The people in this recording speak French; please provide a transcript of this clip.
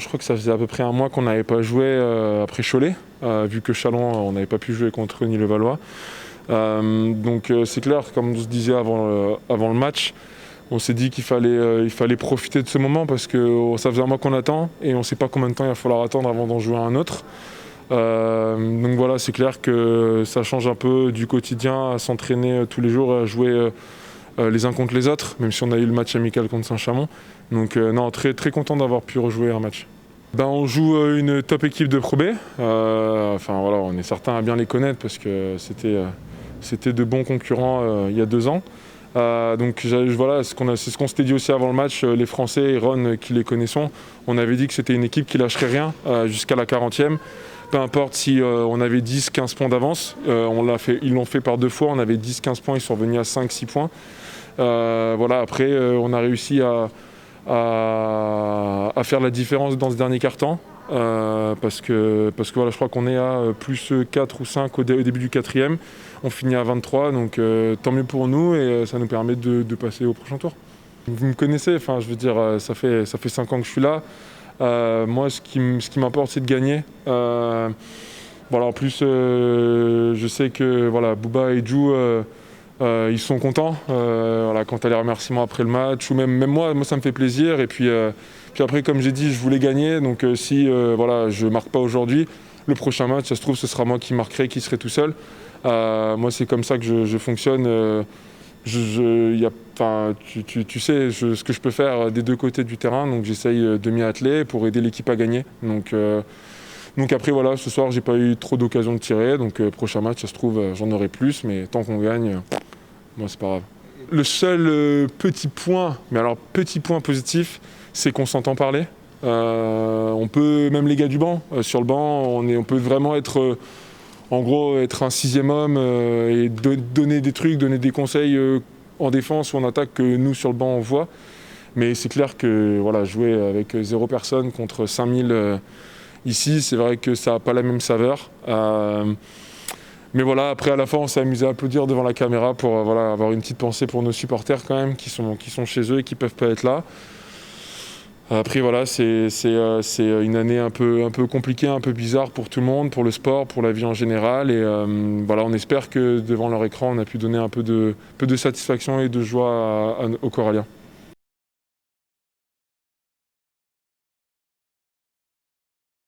je crois que ça faisait à peu près un mois qu'on n'avait pas joué après Cholet, vu que Châlons, on n'avait pas pu jouer contre eux ni Levallois. Donc c'est clair, comme on se disait avant le match, on s'est dit qu'il fallait profiter de ce moment parce que ça faisait un mois qu'on attend et on ne sait pas combien de temps il va falloir attendre avant d'en jouer un autre. Donc voilà, c'est clair que ça change un peu du quotidien à s'entraîner tous les jours, à jouer les uns contre les autres, même si on a eu le match amical contre Saint-Chamond. Donc non, très, très content d'avoir pu rejouer un match. On joue une top équipe de Pro B. Voilà, on est certains à bien les connaître parce que c'était de bons concurrents il y a 2 ans. Donc voilà, c'est ce qu'on s'était dit aussi avant le match, les Français et Ron qui les connaissons, on avait dit que c'était une équipe qui lâcherait rien jusqu'à la 40e. Peu importe si on avait 10-15 points d'avance, ils l'ont fait par 2 fois, on avait 10-15 points, ils sont revenus à 5-6 points. Voilà, après on a réussi à faire la différence dans ce dernier quart-temps. Parce que voilà, je crois qu'on est à plus 4 ou 5 au début du 4e. On finit à 23, donc tant mieux pour nous et ça nous permet de passer au prochain tour. Vous me connaissez, je veux dire, ça fait 5 ans que je suis là. Moi, ce qui m'importe, c'est de gagner. Voilà, en plus, je sais que voilà, Bouba et Djou, ils sont contents. Voilà, quant à les remerciements après le match, ou même moi, ça me fait plaisir. Et puis après, comme j'ai dit, je voulais gagner. Donc si voilà, je ne marque pas aujourd'hui, le prochain match, ça se trouve, ce sera moi qui marquerai, qui serai tout seul. Moi, c'est comme ça que je fonctionne. Tu sais ce que je peux faire des 2 côtés du terrain, donc j'essaye de m'y atteler pour aider l'équipe à gagner. Donc après, voilà, ce soir, j'ai pas eu trop d'occasion de tirer. Donc prochain match, ça se trouve, j'en aurai plus. Mais tant qu'on gagne, moi, c'est pas grave. Le seul petit point, mais alors petit point positif, c'est qu'on s'entend parler. On peut, même les gars du banc, sur le banc, on peut vraiment être, en gros, être un 6e homme et donner des trucs, donner des conseils en défense ou en attaque que nous, sur le banc, on voit. Mais c'est clair que voilà, jouer avec 0 personne contre 5000 ici, c'est vrai que ça n'a pas la même saveur. Mais voilà, après à la fin, on s'est amusé à applaudir devant la caméra pour voilà, avoir une petite pensée pour nos supporters quand même, qui sont chez eux et qui ne peuvent pas être là. Après voilà, c'est une année un peu compliquée, un peu bizarre pour tout le monde, pour le sport, pour la vie en général. Et voilà, on espère que devant leur écran, on a pu donner un peu de satisfaction et de joie aux Coralliens.